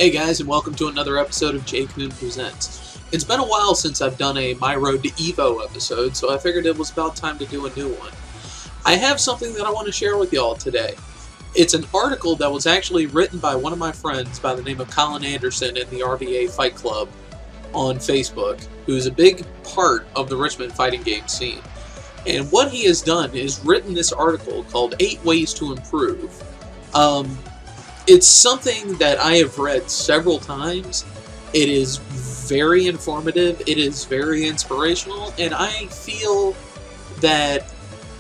Hey guys, and welcome to another episode of Jkun Presents. It's been a while since I've done a My Road to EVO episode, so I figured it was about time to do a new one. I have something that I want to share with y'all today. It's an article that was actually written by one of my friends by the name of Colin Anderson in the RVA Fight Club on Facebook, who's a big part of the Richmond fighting game scene. And what he has done is written this article called 8 Ways to Improve. It's something that I have read several times. It is very informative, it is very inspirational, and I feel that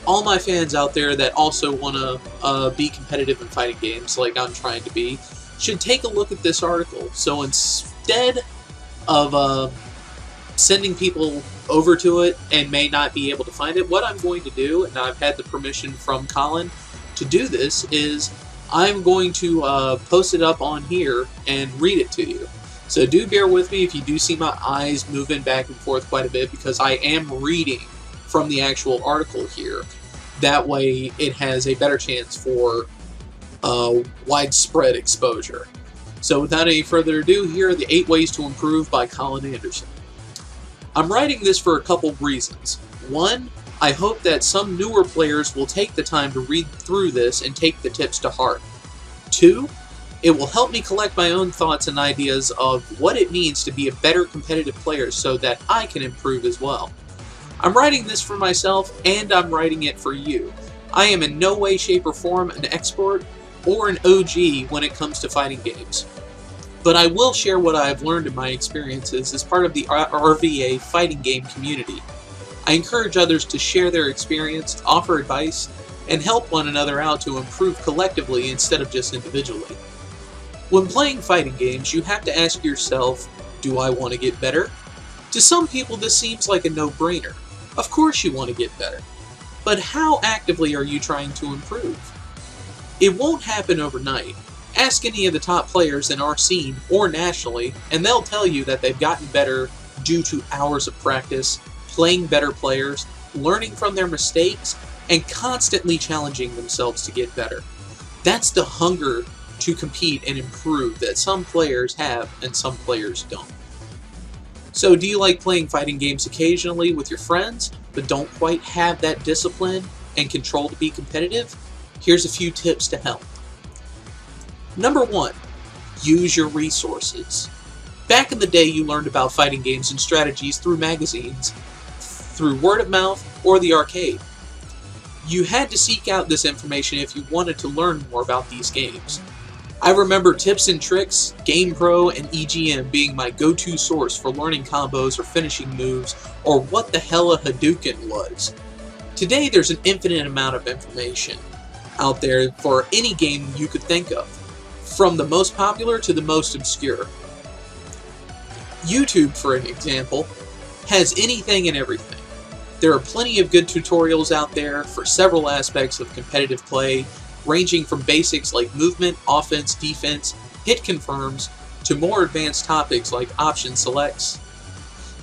all my fans out there that also want to be competitive in fighting games like I'm trying to be, should take a look at this article. So instead of sending people over to it and may not be able to find it, what I'm going to do, and I've had the permission from Colin to do this, is I'm going to post it up on here and read it to you. So do bear with me if you do see my eyes moving back and forth quite a bit, because I am reading from the actual article here. That way it has a better chance for widespread exposure. So without any further ado, here are the 8 Ways to Improve by Colin Anderson. I'm writing this for a couple reasons. One, I hope that some newer players will take the time to read through this and take the tips to heart. 2, it will help me collect my own thoughts and ideas of what it means to be a better competitive player so that I can improve as well. I'm writing this for myself, and I'm writing it for you. I am in no way, shape, or form an expert or an OG when it comes to fighting games. But I will share what I have learned in my experiences as part of the RVA fighting game community. I encourage others to share their experience, offer advice, and help one another out to improve collectively instead of just individually. When playing fighting games, you have to ask yourself, do I want to get better? To some people, this seems like a no-brainer. Of course you want to get better. But how actively are you trying to improve? It won't happen overnight. Ask any of the top players in our scene or nationally, and they'll tell you that they've gotten better due to hours of practice, playing better players, learning from their mistakes, and constantly challenging themselves to get better. That's the hunger to compete and improve that some players have and some players don't. So do you like playing fighting games occasionally with your friends, but don't quite have that discipline and control to be competitive? Here's a few tips to help. Number 1, use your resources. Back in the day, you learned about fighting games and strategies through magazines, through word of mouth, or the arcade. You had to seek out this information if you wanted to learn more about these games. I remember Tips and Tricks, GamePro, and EGM being my go-to source for learning combos or finishing moves, or what the hell a Hadouken was. Today there's an infinite amount of information out there for any game you could think of, from the most popular to the most obscure. YouTube, for an example, has anything and everything. There are plenty of good tutorials out there for several aspects of competitive play, ranging from basics like movement, offense, defense, hit confirms, to more advanced topics like option selects.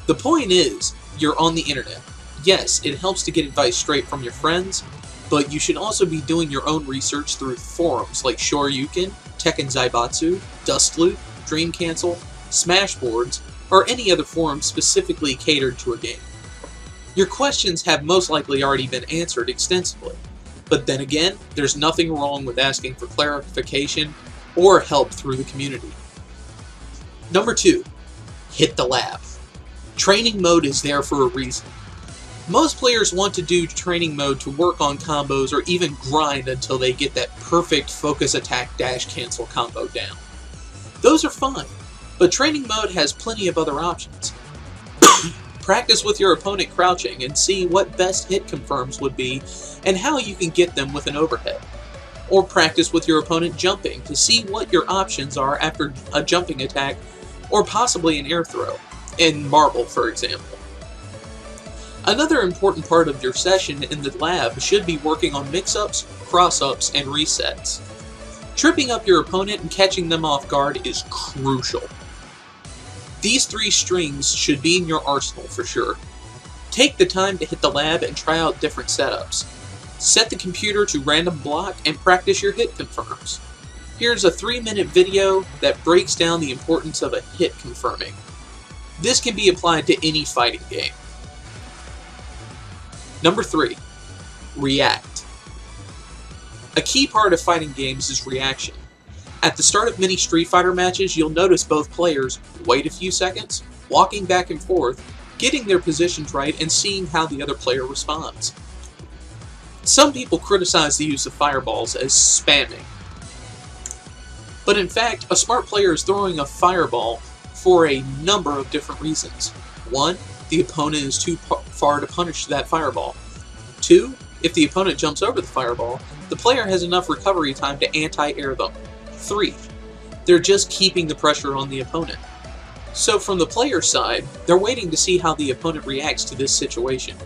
The point is, you're on the internet. Yes, it helps to get advice straight from your friends, but you should also be doing your own research through forums like Jkun, Tekken Zaibatsu, Dustloop, Dream Cancel, Smashboards, or any other forum specifically catered to a game. Your questions have most likely already been answered extensively, but then again, there's nothing wrong with asking for clarification or help through the community. Number 2, hit the lab. Training mode is there for a reason. Most players want to do training mode to work on combos or even grind until they get that perfect focus attack dash cancel combo down. Those are fine, but training mode has plenty of other options. Practice with your opponent crouching and see what best hit confirms would be and how you can get them with an overhead. Or practice with your opponent jumping to see what your options are after a jumping attack or possibly an air throw, in Marble for example. Another important part of your session in the lab should be working on mix-ups, cross-ups, and resets. Tripping up your opponent and catching them off guard is crucial. These 3 strings should be in your arsenal for sure. Take the time to hit the lab and try out different setups. Set the computer to random block and practice your hit confirms. Here's a 3-minute video that breaks down the importance of a hit confirming. This can be applied to any fighting game. Number 3. React. A key part of fighting games is reaction. At the start of many Street Fighter matches, you'll notice both players wait a few seconds, walking back and forth, getting their positions right, and seeing how the other player responds. Some people criticize the use of fireballs as spamming. But in fact, a smart player is throwing a fireball for a number of different reasons. 1. The opponent is too far to punish that fireball. 2. If the opponent jumps over the fireball, the player has enough recovery time to anti-air them. 3. They're just keeping the pressure on the opponent. So from the player's side, they're waiting to see how the opponent reacts to this situation.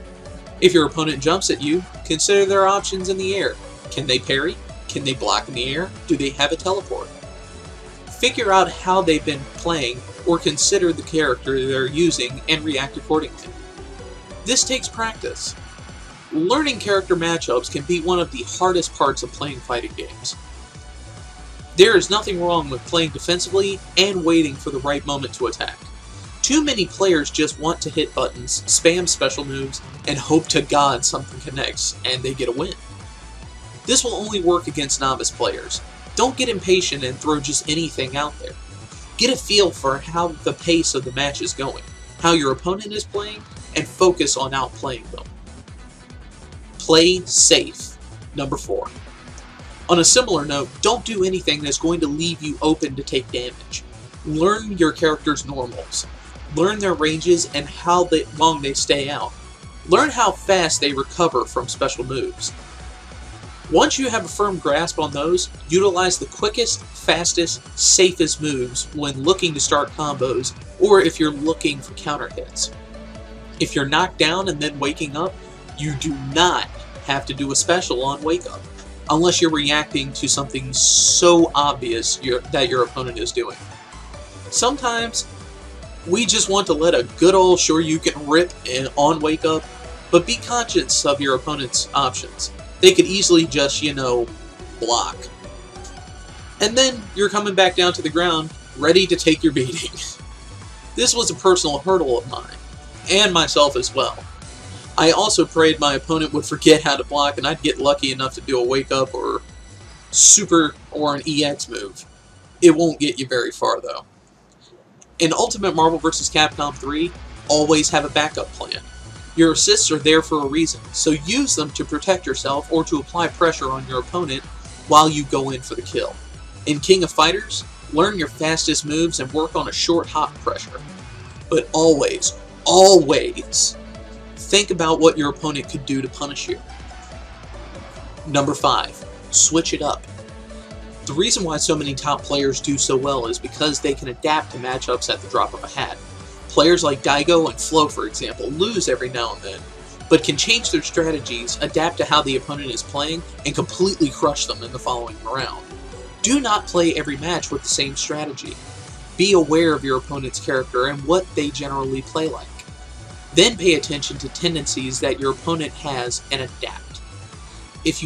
If your opponent jumps at you, consider their options in the air. Can they parry? Can they block in the air? Do they have a teleport? Figure out how they've been playing, or consider the character they're using and react accordingly. This takes practice. Learning character matchups can be one of the hardest parts of playing fighting games. There is nothing wrong with playing defensively and waiting for the right moment to attack. Too many players just want to hit buttons, spam special moves, and hope to God something connects and they get a win. This will only work against novice players. Don't get impatient and throw just anything out there. Get a feel for how the pace of the match is going, how your opponent is playing, and focus on outplaying them. Play safe. Number 4. On a similar note, don't do anything that's going to leave you open to take damage. Learn your character's normals. Learn their ranges and how long they stay out. Learn how fast they recover from special moves. Once you have a firm grasp on those, utilize the quickest, fastest, safest moves when looking to start combos, or if you're looking for counter hits. If you're knocked down and then waking up, you do not have to do a special on wake up, unless you're reacting to something so obvious that your opponent is doing. Sometimes, we just want to let a good old Shoryuken rip on wake up, but be conscious of your opponent's options. They could easily just, block. And then you're coming back down to the ground, ready to take your beating. This was a personal hurdle of mine, and myself as well. I also prayed my opponent would forget how to block and I'd get lucky enough to do a wake up or super or an EX move. It won't get you very far though. In Ultimate Marvel vs. Capcom 3, always have a backup plan. Your assists are there for a reason, so use them to protect yourself or to apply pressure on your opponent while you go in for the kill. In King of Fighters, learn your fastest moves and work on a short hop pressure. But always, always, think about what your opponent could do to punish you. Number 5. Switch it up. The reason why so many top players do so well is because they can adapt to matchups at the drop of a hat. Players like Daigo and Flo, for example, lose every now and then, but can change their strategies, adapt to how the opponent is playing, and completely crush them in the following round. Do not play every match with the same strategy. Be aware of your opponent's character and what they generally play like. Then pay attention to tendencies that your opponent has and adapt. If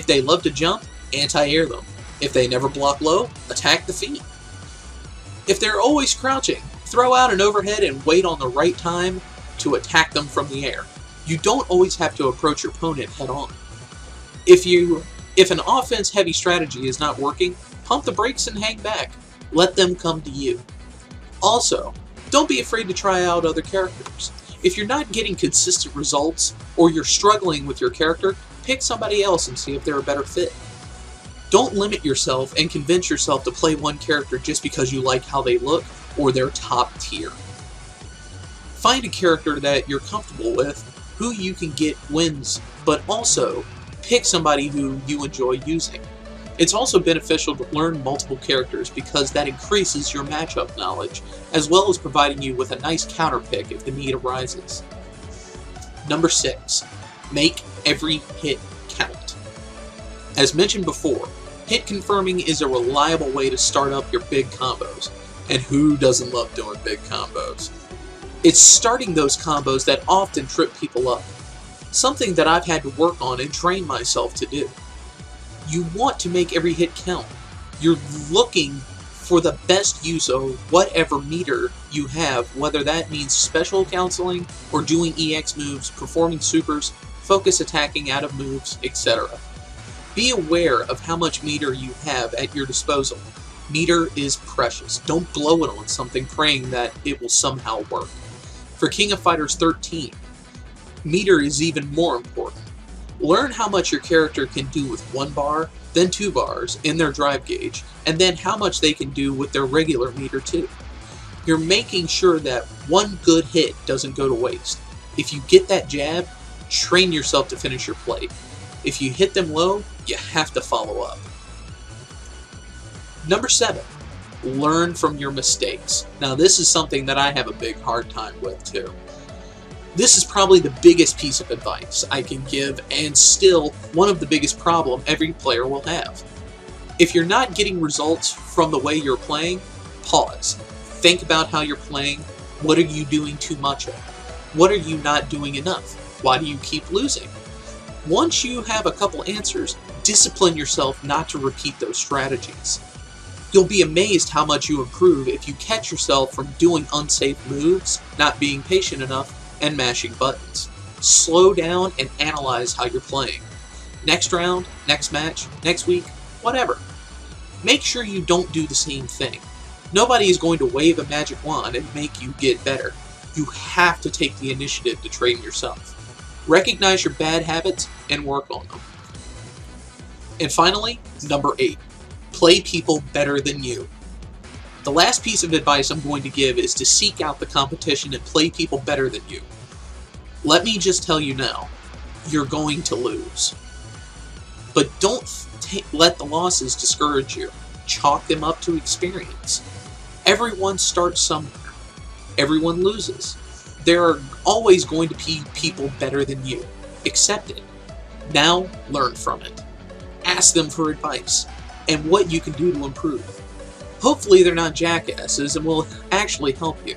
they love to jump, anti-air them. If they never block low, attack the feet. If they're always crouching, throw out an overhead and wait on the right time to attack them from the air. You don't always have to approach your opponent head on. If an offense-heavy strategy is not working, pump the brakes and hang back. Let them come to you. Also, don't be afraid to try out other characters. If you're not getting consistent results, or you're struggling with your character, pick somebody else and see if they're a better fit. Don't limit yourself and convince yourself to play one character just because you like how they look or they're top tier. Find a character that you're comfortable with, who you can get wins, but also pick somebody who you enjoy using. It's also beneficial to learn multiple characters because that increases your matchup knowledge, as well as providing you with a nice counter pick if the need arises. Number 6. Make every hit count. As mentioned before, hit confirming is a reliable way to start up your big combos. And who doesn't love doing big combos? It's starting those combos that often trip people up. Something that I've had to work on and train myself to do. You want to make every hit count. You're looking for the best use of whatever meter you have, whether that means special counseling or doing EX moves, performing supers, focus attacking out of moves, etc. Be aware of how much meter you have at your disposal. Meter is precious. Don't blow it on something praying that it will somehow work. For King of Fighters 13, meter is even more important. Learn how much your character can do with 1 bar, then 2 bars in their drive gauge, and then how much they can do with their regular meter too. You're making sure that one good hit doesn't go to waste. If you get that jab, train yourself to finish your play. If you hit them low, you have to follow up. Number 7, learn from your mistakes. Now this is something that I have a big hard time with too. This is probably the biggest piece of advice I can give, and still one of the biggest problems every player will have. If you're not getting results from the way you're playing, pause. Think about how you're playing. What are you doing too much of? What are you not doing enough? Why do you keep losing? Once you have a couple answers, discipline yourself not to repeat those strategies. You'll be amazed how much you improve if you catch yourself from doing unsafe moves, not being patient enough, and mashing buttons. Slow down and analyze how you're playing. Next round, next match, next week, whatever. Make sure you don't do the same thing. Nobody is going to wave a magic wand and make you get better. You have to take the initiative to train yourself. Recognize your bad habits and work on them. And finally, number 8. Play people better than you. The last piece of advice I'm going to give is to seek out the competition and play people better than you. Let me just tell you now, you're going to lose. But don't let the losses discourage you. Chalk them up to experience. Everyone starts somewhere. Everyone loses. There are always going to be people better than you. Accept it. Now, learn from it. Ask them for advice and what you can do to improve. Hopefully they're not jackasses and will actually help you.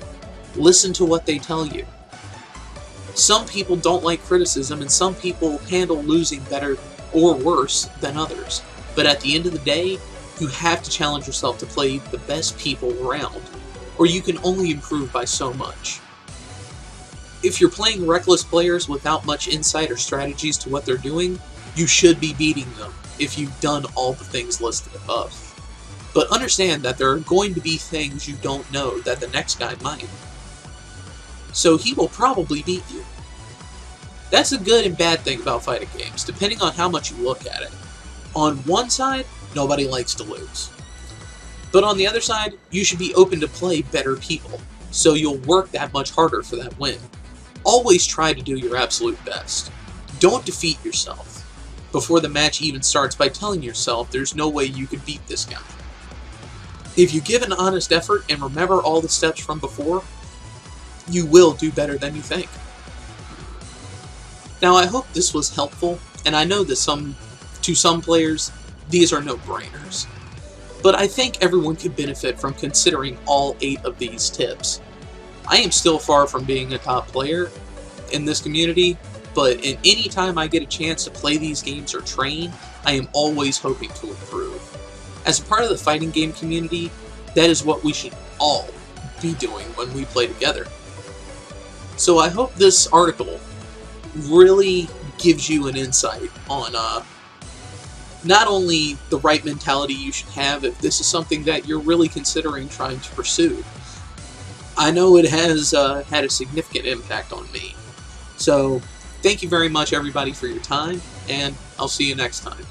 Listen to what they tell you. Some people don't like criticism, and some people handle losing better or worse than others. But at the end of the day, you have to challenge yourself to play the best people around, or you can only improve by so much. If you're playing reckless players without much insight or strategies to what they're doing, you should be beating them if you've done all the things listed above. But understand that there are going to be things you don't know that the next guy might. So he will probably beat you. That's a good and bad thing about fighting games, depending on how much you look at it. On one side, nobody likes to lose. But on the other side, you should be open to play better people, so you'll work that much harder for that win. Always try to do your absolute best. Don't defeat yourself before the match even starts by telling yourself there's no way you could beat this guy. If you give an honest effort and remember all the steps from before, you will do better than you think. Now I hope this was helpful, and I know that to some players, these are no-brainers. But I think everyone could benefit from considering all 8 of these tips. I am still far from being a top player in this community, but in any time I get a chance to play these games or train, I am always hoping to improve. As a part of the fighting game community, that is what we should all be doing when we play together. So I hope this article really gives you an insight on not only the right mentality you should have if this is something that you're really considering trying to pursue. I know it has had a significant impact on me. So thank you very much everybody for your time, and I'll see you next time.